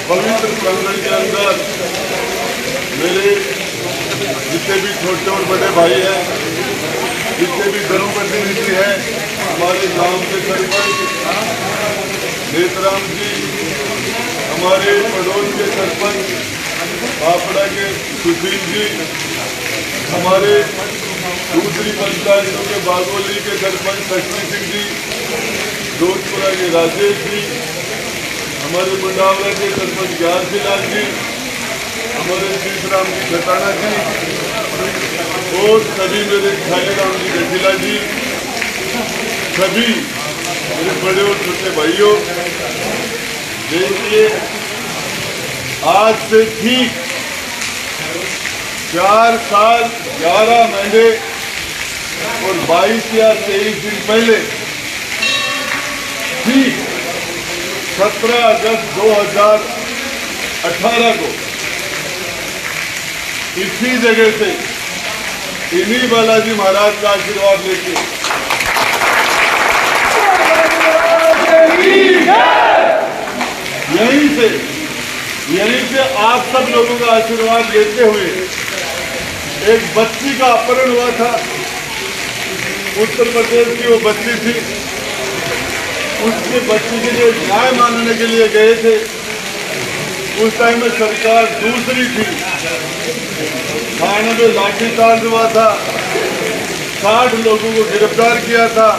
पवित्र प्रांगण के अंदर मेरे जितने भी छोटे और बड़े भाई हैं, जितने भी जनप्रतिनिधि हैं, हमारे गांव के सरपंच नेतराम जी, हमारे पड़ोस के सरपंच पापड़ा के सुशील जी, हमारे दूसरी पंचायतों के बागोली के सरपंच शक्ति सिंह जी, जोधपुरा के राजेश जी, हमारे मुंडावला के सरपंच ज्ञानसिंह लाल जी, हमारे सीतराम जी खटाना जी और सभी मेरे खालीराम जी गठिला जी, सभी मेरे बड़े और छोटे भाइयों, देखिए आज से ठीक 4 साल 11 महीने और 22 या 23 दिन पहले ठीक 17 अगस्त 2018 को इसी जगह से इन्हीं बालाजी महाराज का आशीर्वाद लेके यहीं से आप सब लोगों का आशीर्वाद लेते हुए एक बच्ची का अपहरण हुआ था। उत्तर प्रदेश की वो बच्ची थी, उसके बच्ची के लिए न्याय मांगने के लिए गए थे। उस टाइम में सरकार दूसरी थी, थाने में लाठीचार्ज हुआ था, 60 लोगों को गिरफ्तार किया था,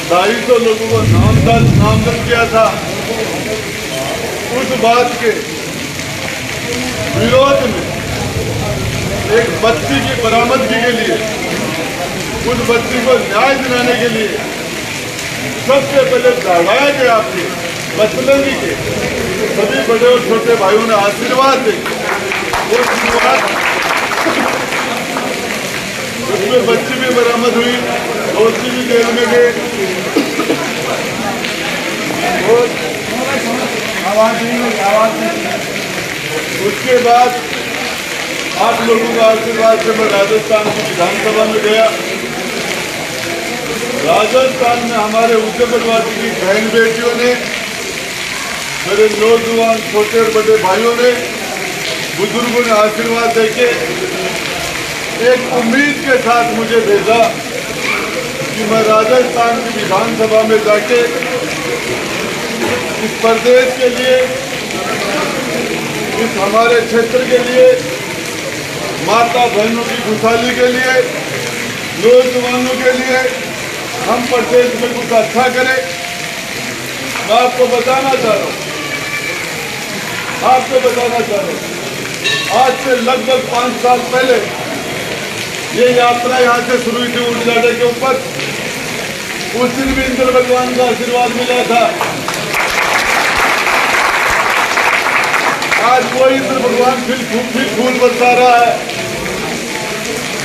250 लोगों को नामजद किया था। उस बात के विरोध में एक बच्ची की बरामदगी के लिए, उस बच्ची को न्याय दिलाने के लिए सबसे पहले दौड़ाए गए आपके बचलंगी के सभी बड़े और छोटे भाइयों ने आशीर्वाद दे। वो शुरुआत उसमें बच्ची भी बरामद हुई, दोषी भी जेल में गए और उसके बाद आप लोगों का आशीर्वाद से मैं राजस्थान की विधानसभा में गया। राजस्थान में हमारे उत्तरप्रदेश की बहन बेटियों ने, मेरे नौजवान छोटे और बड़े भाइयों ने, बुजुर्गों ने आशीर्वाद देके एक उम्मीद के साथ मुझे भेजा कि मैं राजस्थान की विधानसभा में जाके इस प्रदेश के लिए, इस हमारे क्षेत्र के लिए, माता बहनों की खुशहाली के लिए, नौजवानों के लिए हम प्रदेश में कुछ अच्छा करें। मैं आपको बताना चाह रहा हूँ, आज से लगभग 5 साल पहले ये यात्रा यहाँ से शुरू हुई थी उड़ीसा के ऊपर। उस दिन भी इंद्र भगवान का आशीर्वाद मिला था। आज वो इंद्र भगवान फिर फूल बरसा रहा है।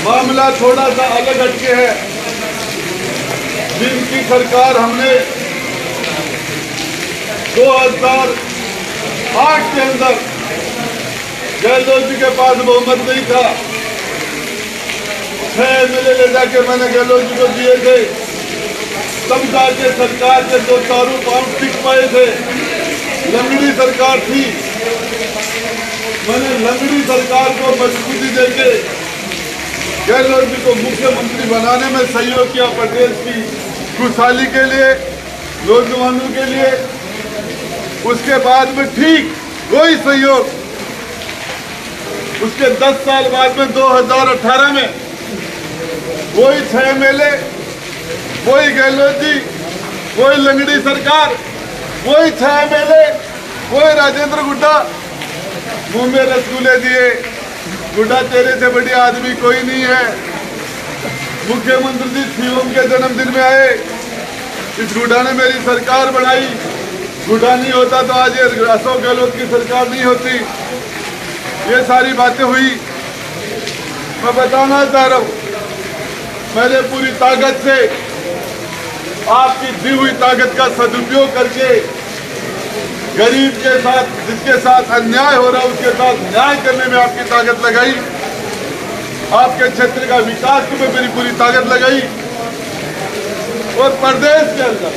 मामला थोड़ा सा अलग हटके है। जिनकी सरकार हमने 2008 के अंदर, गहलोत जी के पास बहुमत नहीं था, 6 MLA ले जाके मैंने गहलोत जी को दिए थे। तब जाके सरकार के 2 चारों पाउंड टिक पाए थे। लंगड़ी सरकार थी, मैंने लंगड़ी सरकार को मजबूती देके गहलोत जी को मुख्यमंत्री बनाने में सहयोग किया। प्रदेश की खुशहाली के लिए, नौजवानों के लिए। उसके बाद में ठीक वही सहयोग उसके 10 साल बाद में 2018 में वही 6 MLA, वही गहलोत जी, वही लंगड़ी सरकार, वही 6 MLA, वही राजेंद्र गुड्डा मुंह में रसगुल्ले दिए। गुड्डा तेरे से बड़ी आदमी कोई नहीं है। मुख्यमंत्री जी सीएम के जन्मदिन में आए, इस गुड्डा ने मेरी सरकार बढ़ाई। गुड्डा नहीं होता तो आज ये अशोक गहलोत की सरकार नहीं होती। ये सारी बातें हुई। मैं बताना चाह रहा हूँ, मैंने पूरी ताकत से आपकी दी हुई ताकत का सदुपयोग करके गरीब के साथ, जिसके साथ अन्याय हो रहा है उसके साथ न्याय करने में आपकी ताकत लगाई। आपके क्षेत्र का विकास में मेरी पूरी ताकत लगाई। और प्रदेश के अंदर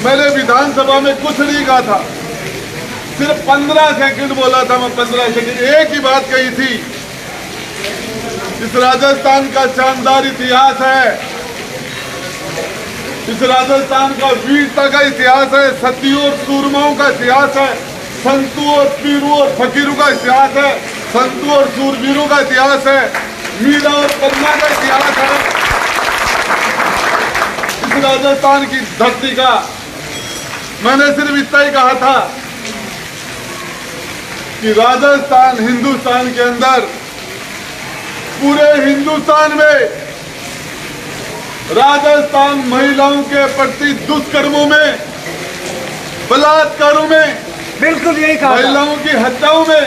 मैंने विधानसभा में कुछ नहीं कहा था, सिर्फ 15 सेकंड बोला था मैं, 15 सेकंड। एक ही बात कही थी, इस राजस्थान का शानदार इतिहास है, इस राजस्थान का वीरता का इतिहास है, सतियों और सूरमाओं का इतिहास है, संतों और पीरों और फकीरों का इतिहास है, संतों और सूरवीरों का इतिहास है, मीरा और पन्ना का इतिहास है। इस राजस्थान की धरती का मैंने सिर्फ इतना ही कहा था कि राजस्थान हिंदुस्तान के अंदर, पूरे हिंदुस्तान में राजस्थान महिलाओं के प्रति दुष्कर्मों में, बलात्कारों में, बिल्कुल यही कहा, महिलाओं की हत्याओं में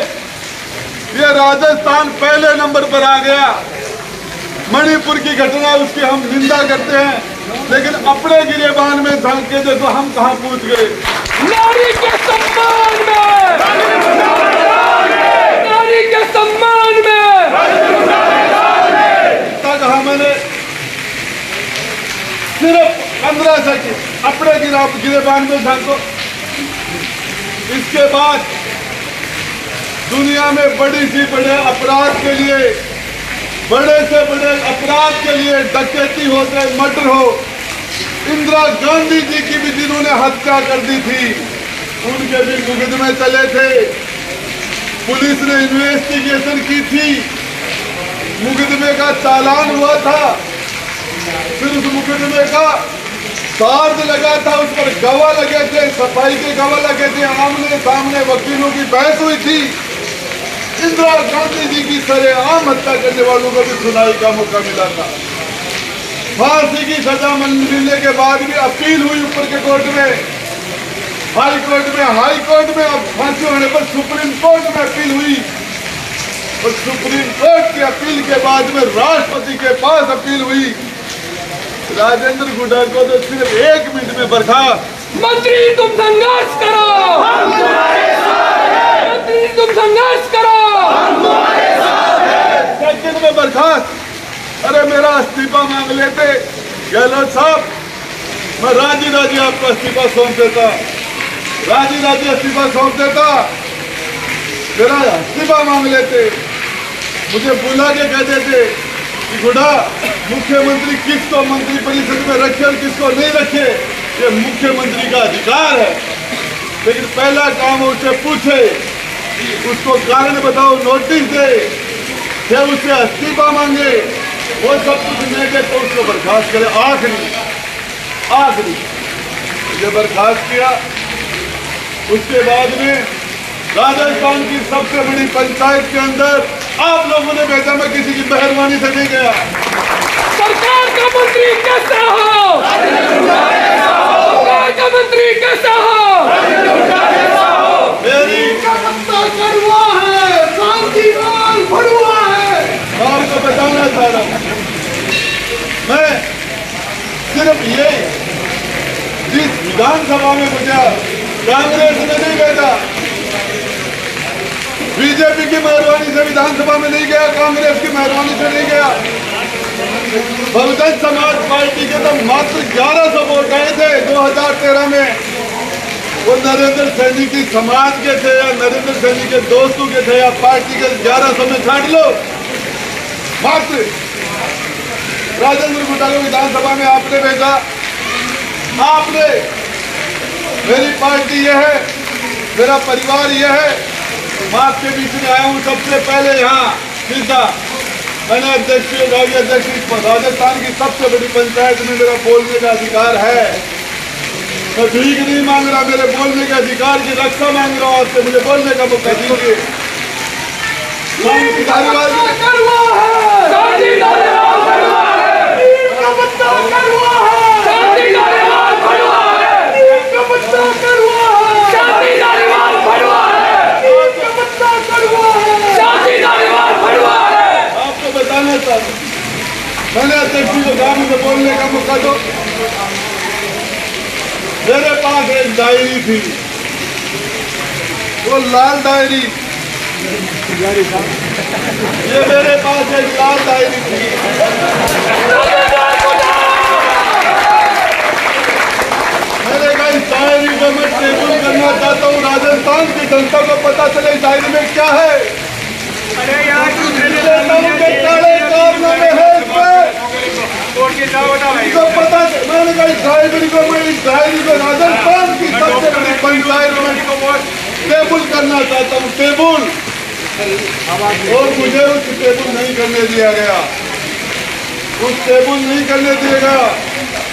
ये राजस्थान पहले नंबर पर आ गया। मणिपुर की घटना उसकी हम निंदा करते हैं, लेकिन अपने गिरेबान में झांक के देखो हम कहां पहुंच गए। नारी के सम्मान में, नारी के सम्मान में, इतना कहा मैंने, सिर्फ 15 सेकंड अपने गिरेबान में झांको। इसके बाद दुनिया में बड़ी से बड़े अपराध के लिए, बड़े से बड़े अपराध के लिए, डकैती हो चाहे मर्डर हो, इंदिरा गांधी जी की भी जिन्होंने हत्या कर दी थी, उनके भी मुकदमे चले थे। पुलिस ने इन्वेस्टिगेशन की थी, मुकदमे का चालान हुआ था, फिर उस मुकदमे का चार्ज लगा था, उस पर गवाह लगे थे, सफाई के गवाह लगे थे, आमने सामने वकीलों की बहस हुई थी। इंदिरा गांधी जी की सरेआम हत्या करने वालों को भी सुनाई का मौका मिला था। फांसी की सजा मिलने के बाद भी अपील हुई ऊपर के कोर्ट में, हाई कोर्ट में अब फांसी होने पर सुप्रीम कोर्ट में अपील हुई, और सुप्रीम कोर्ट की अपील के बाद में राष्ट्रपति के पास अपील हुई। राजेंद्र हुड्डा को तो सिर्फ 1 मिनट में बर्खास्त। मंत्री तुम संघर्ष करो, मंत्री तुम संघर्ष करो, सेकंड में बर्खास्त। अरे मेरा इस्तीफा मांग लेते गहलोत साहब, मैं राजी आपको इस्तीफा सौंप देता, राजी इस्तीफा सौंप देता, मेरा इस्तीफा मांग लेते। मुझे बुला के कह देते कि हुड्डा मुख्यमंत्री किसको मंत्री परिषद में रखे और किसको नहीं रखे, ये मुख्यमंत्री का अधिकार है, लेकिन पहला काम उससे पूछे, उसको कारण बताओ, नोटिस दे, फिर उससे इस्तीफा मांगे, वो सब कुछ नहीं दे तो उसको बर्खास्त करे। आखिरी मुझे बर्खास्त किया। उसके बाद में राजस्थान की सबसे बड़ी पंचायत के अंदर आप लोगों ने भेजा, मैं किसी की मेहरबानी से नहीं गया। सरकार का मंत्री कैसा हो, सरकार का मंत्री कैसा हो, मेरी कड़वा है, शांतिलाल भड़ुआ है, आपको बताना चाह रहा हूं। मैं सिर्फ ये, जिस विधानसभा में मुझे कांग्रेस ने नहीं भेजा, बीजेपी की मेहरबानी से विधानसभा में नहीं गया, कांग्रेस की मेहरबानी से नहीं गया, बहुजन समाज पार्टी के तो मात्र 1100 वोट आए थे 2013 में। वो नरेंद्र सैनी की समाज के थे या नरेंद्र सैनी के दोस्तों के थे या पार्टी के 1100 में छाट लो। मात्र राजेंद्र हुड्डा को विधानसभा में आपने भेजा, आपने, मेरी पार्टी यह है, मेरा परिवार यह है, मैं आपके बीच में आया हूँ सबसे पहले यहाँ सीधा। मैंने अध्यक्ष राजस्थान की सबसे बड़ी पंचायत में मेरा बोलने का अधिकार है। मैं भीख नहीं मांग रहा, मेरे बोलने के अधिकार की रक्षा मांग रहा हूँ आपसे, मुझे बोलने का मौका दीजिए। आपको बताना चाहता हूँ, मैंने अध्यक्ष जी को कहा मुझे बोलने का मौका दो। मेरे पास एक डायरी थी, वो लाल डायरी, ये मेरे पास एक लाल डायरी थी। मैंने कहा इस डायरी को मैं टेबल करना चाहता हूँ। राजस्थान की जनता को पता चले इस डायरी में क्या है। अरे यार के काले कारनामे हैं इसमें, तो पता मैंने कहा इस डायरी को राजस्थान की सबसे बड़ी पंचायत में टेबल करना चाहता हूँ, टेबल। और मुझे उस टेबल नहीं करने दिया गया, उस टेबल नहीं करने दिया गया।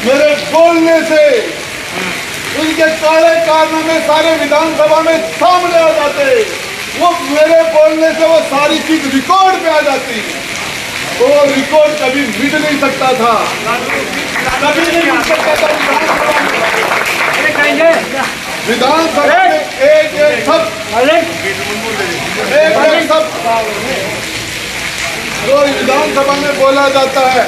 मेरे बोलने से उनके काले कारनामे सारे विधानसभा में सामने आ जाते। वो मेरे बोलने से वो सारी चीज रिकॉर्ड पे आ जाती। वो रिकॉर्ड कभी मिट नहीं सकता था, कभी नहीं मिट सकता था। विधानसभा में एक शब्द जो विधानसभा में बोला जाता है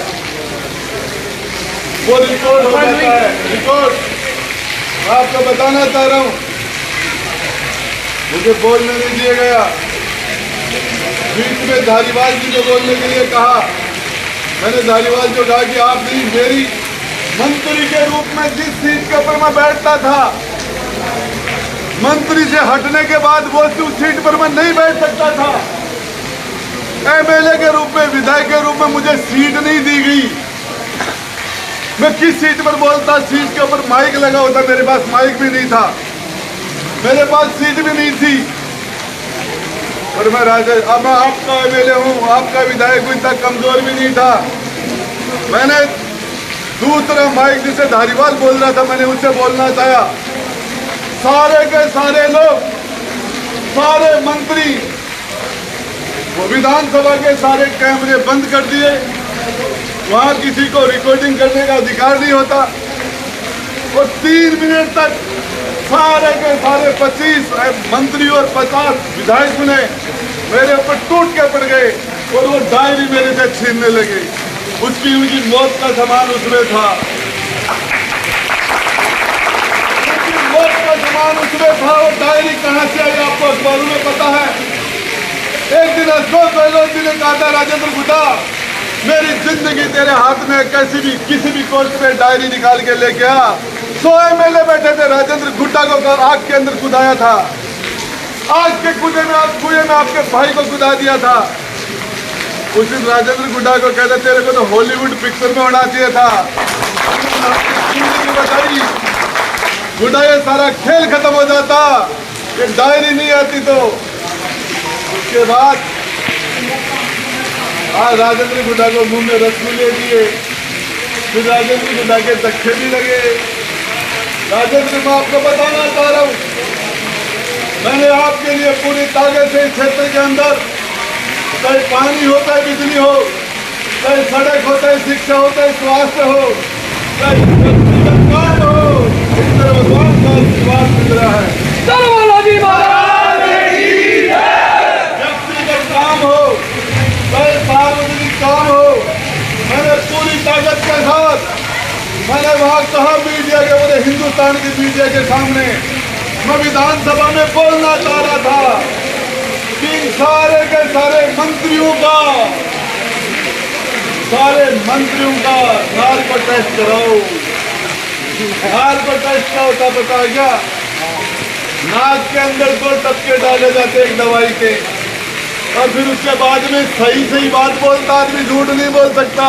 वो रिकॉर्ड हो जाता है। रिकॉर्ड मैं आपको बताना चाह रहा हूं, मुझे बोलने नहीं दिया गया। बीच में धारीवाल जी को बोलने के लिए कहा, मैंने धारीवाल को कहा कि आप भी मेरी मंत्री के रूप में जिस सीट के ऊपर मैं बैठता था, मंत्री से हटने के बाद वो उस सीट पर मैं नहीं बैठ सकता था। एमएलए के रूप में, विधायक के रूप में मुझे सीट नहीं दी गई। मैं किस सीट पर बोलता? सीट के ऊपर माइक लगा होता, मेरे पास माइक भी नहीं था, मेरे पास सीट भी नहीं थी। और मैं अब मैं आपका एमएलए हूँ, आपका विधायक हूँ, इतना कमजोर भी नहीं था। मैंने दूसरा माइक जिसे धारीवाल बोल रहा था, मैंने उससे बोलना चाहा। सारे के सारे लोग, सारे मंत्री, वो विधानसभा के सारे कैमरे बंद कर दिए। वहां किसी को रिकॉर्डिंग करने का अधिकार नहीं होता। और 3 मिनट तक सारे के सारे 25 मंत्री और 50 विधायक ने मेरे ऊपर टूट के पड़ गए और वो डायरी मेरे से छीनने लगे। उसकी उनकी मौत का सामान उसमें था, उसकी मौत का सामान उसमें था। वो डायरी कहाँ से आई आपको अखबारों में पता है। एक दिन अशोक गहलोत जी ने कहा था, राजेंद्र गुड्डा मेरी जिंदगी तेरे हाथ में, कैसी भी किसी भी कोर्ट में डायरी निकाल के लेके आ। 100 एमएलए बैठे थे, राजेंद्र गुड्डा को आग के अंदर कुदाया था, आग के कुएं में आपके भाई को कुदा दिया था। उस दिन राजेंद्र गुड्डा को कहते तेरे को तो हॉलीवुड पिक्चर में होना चाहिए था। बताइए गुड्डा, ये सारा खेल खत्म हो जाता, ये डायरी नहीं आती। तो उसके बाद आज राजेंद्र गुड्डा को मुंह में रसगुल्ले दिए, फिर राजेंद्र गुड्डा के धक्के भी लगे। राजेंद्र, मैं आपको बताना चाह रहा हूँ, मैंने आपके लिए पूरी ताकत से इस क्षेत्र के अंदर, चाहे पानी हो, चाहे बिजली हो, चाहे सड़क हो, चाहे शिक्षा हो, चाहे स्वास्थ्य हो, चाहे काम हो, इस तरह भगवान का आशीर्वाद मिल रहा है। व्यक्तिगत काम हो, चाहे सार्वजनिक काम हो, मैंने पूरी ताकत के साथ, मैंने वहां कहा मीडिया के, पूरे हिंदुस्तान की मीडिया के सामने मैं विधानसभा में बोलना चाह रहा था कि सारे के सारे मंत्रियों का नार्को टेस्ट कराओ। नार्को टेस्ट क्या होता पता है क्या? नाक के अंदर 2 टपके डाले जाते एक दवाई के, और फिर उसके बाद में सही बात बोलता आदमी, झूठ नहीं बोल सकता।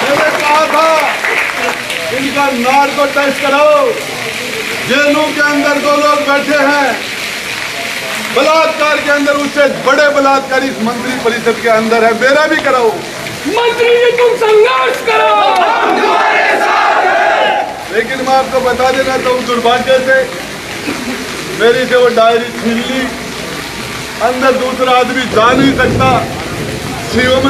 मैंने कहा था इनका नार्को टेस्ट कराओ। जेलों के अंदर 2 लोग बैठे हैं बलात्कार के अंदर, उससे बड़े बलात्कारी इस मंत्री परिषद के अंदर है, मेरा भी कराओ। मंत्री जी तुम संघर्ष करो, लेकिन मैं आपको बता देना चाहूँ, दुर्भाग्य से मेरी से वो डायरी छीन ली। अंदर दूसरा आदमी जा नहीं सकता। शिवम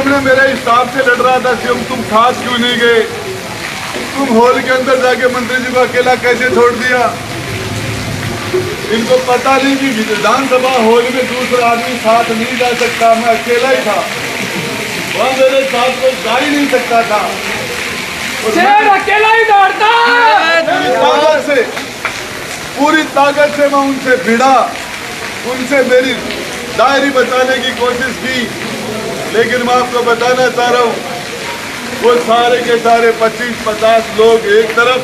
ने मेरे स्टाफ से लड़ रहा था, शिवम तुम साथ क्यों नहीं गए? तुम हॉल के अंदर जाके मंत्री जी को अकेला कैसे छोड़ दिया? इनको पता नहीं कि विधानसभा हॉल में दूसरा आदमी साथ नहीं जा सकता। मैं अकेला ही था, वहां मेरे साथ कोई जा ही नहीं सकता था। शेर अकेला ही दौड़ता है। पूरी ताकत से मैं उनसे भिड़ा, उनसे मेरी डायरी बचाने की कोशिश की। लेकिन मैं आपको बताना चाह रहा हूँ, वो सारे के सारे 25-50 लोग एक तरफ,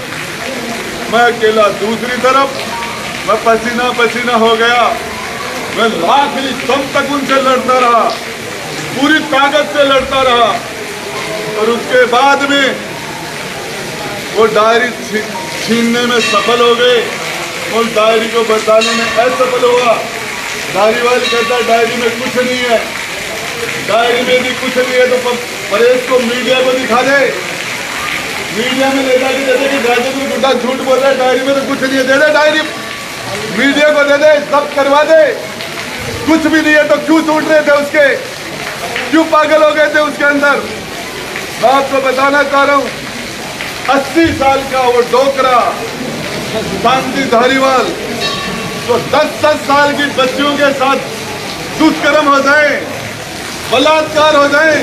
मैं अकेला दूसरी तरफ। मैं पसीना पसीना हो गया। मैं आखिरी दम तक उनसे लड़ता रहा, पूरी ताकत से लड़ता रहा। और उसके बाद में वो डायरी छीनने में सफल हो गए। उस डायरी को बताने में असफल हुआ। डायरी वाले कहता है डायरी में कुछ नहीं है। डायरी में भी कुछ नहीं है तो परेश को मीडिया को दिखा दे। मीडिया में ले जाके दे दे कि राजेंद्र गुड्डा झूठ बोल रहा है, डायरी में तो कुछ नहीं है। दे दे डायरी, मीडिया को दे दे, जब्त करवा दे। कुछ भी नहीं है तो क्यों टूट रहे थे उसके, क्यों पागल हो गए थे उसके अंदर। मैं आपको बताना चाह रहा हूं, 80 साल का वो डोकरा शांति धारीवाल तो 10-10 साल की बच्चियों के साथ दुष्कर्म हो जाए, बलात्कार हो जाए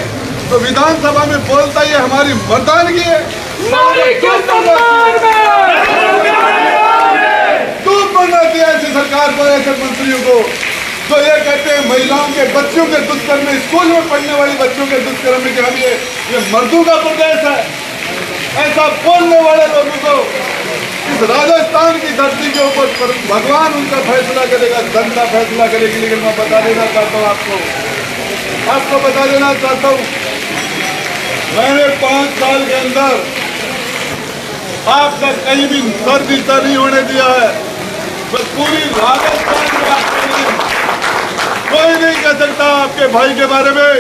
तो विधानसभा में बोलता ये हमारी मर्दानगी है। नारी के सम्मान में तू बनना दिया ऐसी सरकार को, ऐसे मंत्रियों को तो ये कहते हैं महिलाओं के बच्चों के दुष्कर्म में, स्कूल में पढ़ने वाली बच्चों के दुष्कर्म में कि हम ये मर्दों का प्रदेश है। ऐसा बोलने वाले लोगों को इस राजस्थान की धरती के ऊपर भगवान उनका फैसला करेगा, जनता फैसला करेगी। लेकिन मैं बता देना चाहता हूँ आपको बता देना चाहता हूँ, मैंने 5 साल के अंदर आपका कहीं भी सर नीचा नहीं होने दिया है। मैं पूरी राजस्थान में कोई नहीं कह सकता आपके भाई के बारे में।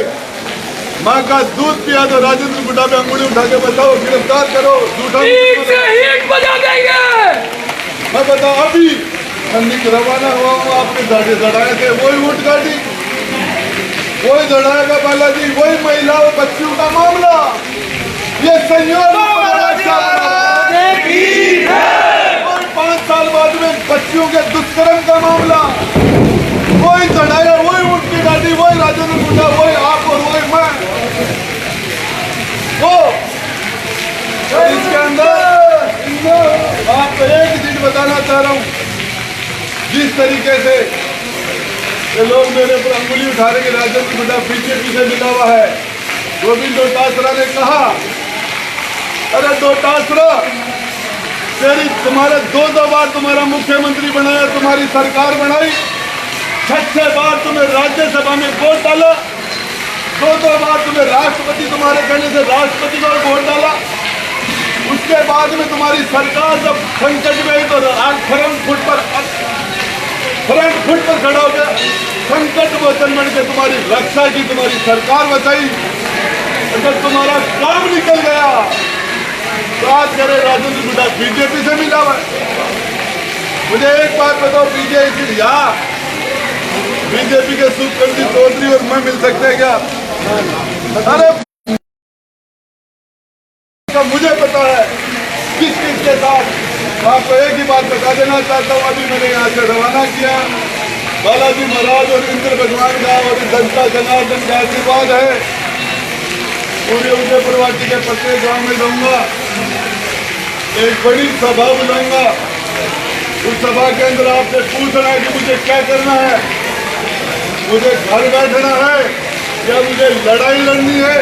माँ का दूध पिया तो राजेंद्र गुड्डा पे अंगुली उठा के बताओ, गिरफ्तार करो, झूठा एक बजा देंगे। मैं बताओ, अभी ठंडी रवाना हुआ हूँ, आपके गाड़ी दड़ाए थे, वही ऊँट गाड़ी, वही दड़ाएगा बालाजी, वही महिलाओं बच्चियों का मामला। ये संयोग 5 साल बाद में बच्चियों के दुष्कर्म का मामला, वही चढ़ाया, वही ऊँट की गाड़ी, वही राजेंद्र गुड्डा, वही आप और वही मैं। वो इसके अंदर आपको एक चीज बताना चाह रहा हूँ, जिस तरीके से ये लोग मेरे पर अंगुली उठा रहे कि राजेंद्र गुड्डा बीजेपी से मिला हुआ है। गोविंद डोटासरा ने कहा, अरे डोटासरा तुम्हारे 2 बार तुम्हारा मुख्यमंत्री बनाया, तुम्हारी सरकार बनाई, 6 बार तुम्हें राज्यसभा में वोट डाला, 2 बार तुम्हें राष्ट्रपति, तुम्हारे कहने से राष्ट्रपति को वोट डाला। उसके बाद में तुम्हारी सरकार जब संकट में आई तो फ्रंट फुट पर खड़ा हो गया, संकट मोचन बन के तुम्हारी रक्षा की, तुम्हारी सरकार बचाई। अगर तुम्हारा काम निकल गया तो आज करे राजेंद्र गुड्डा बीजेपी से मिला हुआ। मुझे एक बात बताओ, बीजेपी के सुखकंदी चौधरी और मैं मिल सकते हैं क्या? अरे मुझे पता है किस के साथ। आपको एक ही बात बता देना चाहता हूँ, अभी मैंने यहाँ से रवाना किया, बालाजी महाराज और इंद्र भगवान का और जनता जनार्दन का आशीर्वाद है। पूरे उदयपुर वाटी के प्रत्येक गांव में जाऊंगा, एक बड़ी सभा बुलाऊंगा। उस सभा के अंदर आपसे पूछना है कि मुझे क्या करना है, मुझे घर बैठना है या मुझे लड़ाई लड़नी है।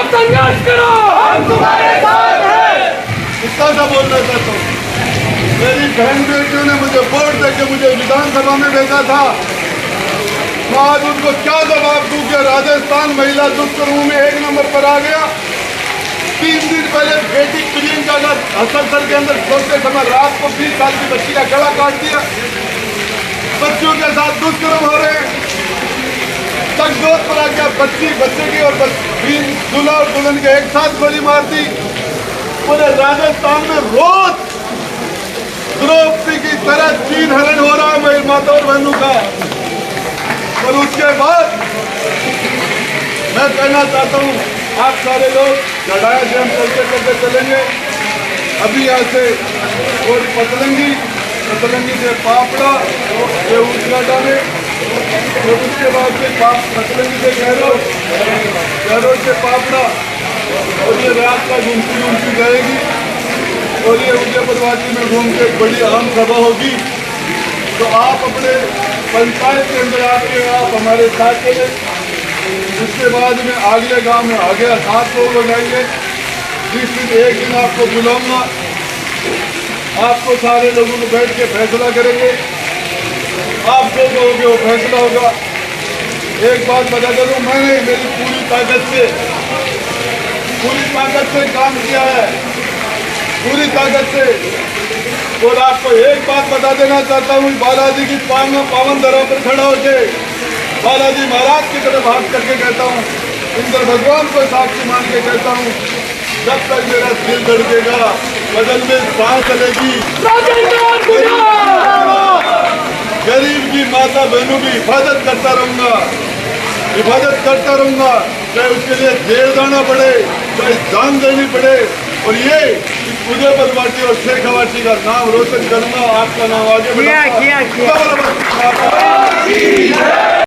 संघर्ष करो, हम तुम्हारे साथ हैं। इतना सा बोलना चाहता हूँ। मेरी बहन बेटियों ने मुझे वोट देकर मुझे विधानसभा में भेजा था, मैं आज उनको क्या जवाब दूं कि राजस्थान महिला दुष्कर्मों में 1 नंबर पर आ गया। 3 दिन पहले बेटी प्रियंका का हस्ताक्षर के अंदर सोते समय रात को 20 साल की बच्ची का गला काट दिया। बच्चों के साथ दुष्कर्म हो रहे हैं। तकदोर पर आ गया, बच्चे की और दूल्हा और दुल्हन के एक साथ गोली मार दी। पूरे राजस्थान में रोज द्रौपदी की तरह चीन हरण हो रहा है मेरी माता और बहनों का। और उसके बाद मैं कहना चाहता हूँ, आप सारे लोग लड़ाई से हम चलते चलते चलेंगे। अभी यहाँ से और पतलंगी से पापड़ा, ये उद्घाटा में, और उसके बाद से पतलंगी से गहरों से पापड़ा, और ये रात का घूमती जाएगी। और ये उदयपुर वाटी में घूम के बड़ी आम सभा होगी। तो आप अपने पंचायत के अंदर आके आप हमारे साथ चले, उसके बाद में अगले गांव में आगे 7 लोग हो जाएंगे। जिस दिन एक दिन आपको बुलाऊंगा, आपको सारे लोगों को बैठ के फैसला करेंगे। आप जो कहोगे वो फैसला होगा। एक बात बता दूं, मैंने मेरी पूरी ताकत से काम किया है, पूरी ताकत से। और आपको एक बात बता देना चाहता हूँ, बालाजी की पावन धरा पर खड़ा होके बालाजी महाराज की तरफ हाथ करके कहता हूँ, इंद्र भगवान को साक्षी मान के कहता हूँ, जब तक मेरा दिल धड़केगा, बदन में सांस चलेगी, गरीब की माता बहनों की हिफाजत करता रहूंगा, चाहे उसके लिए जेल जाना पड़े, चाहे जान देनी पड़े। और ये उदय बलवाटी और शेखावाटी का नाम रोशन करूंगा, आपका नाम आगे बढ़ाऊंगा। किया।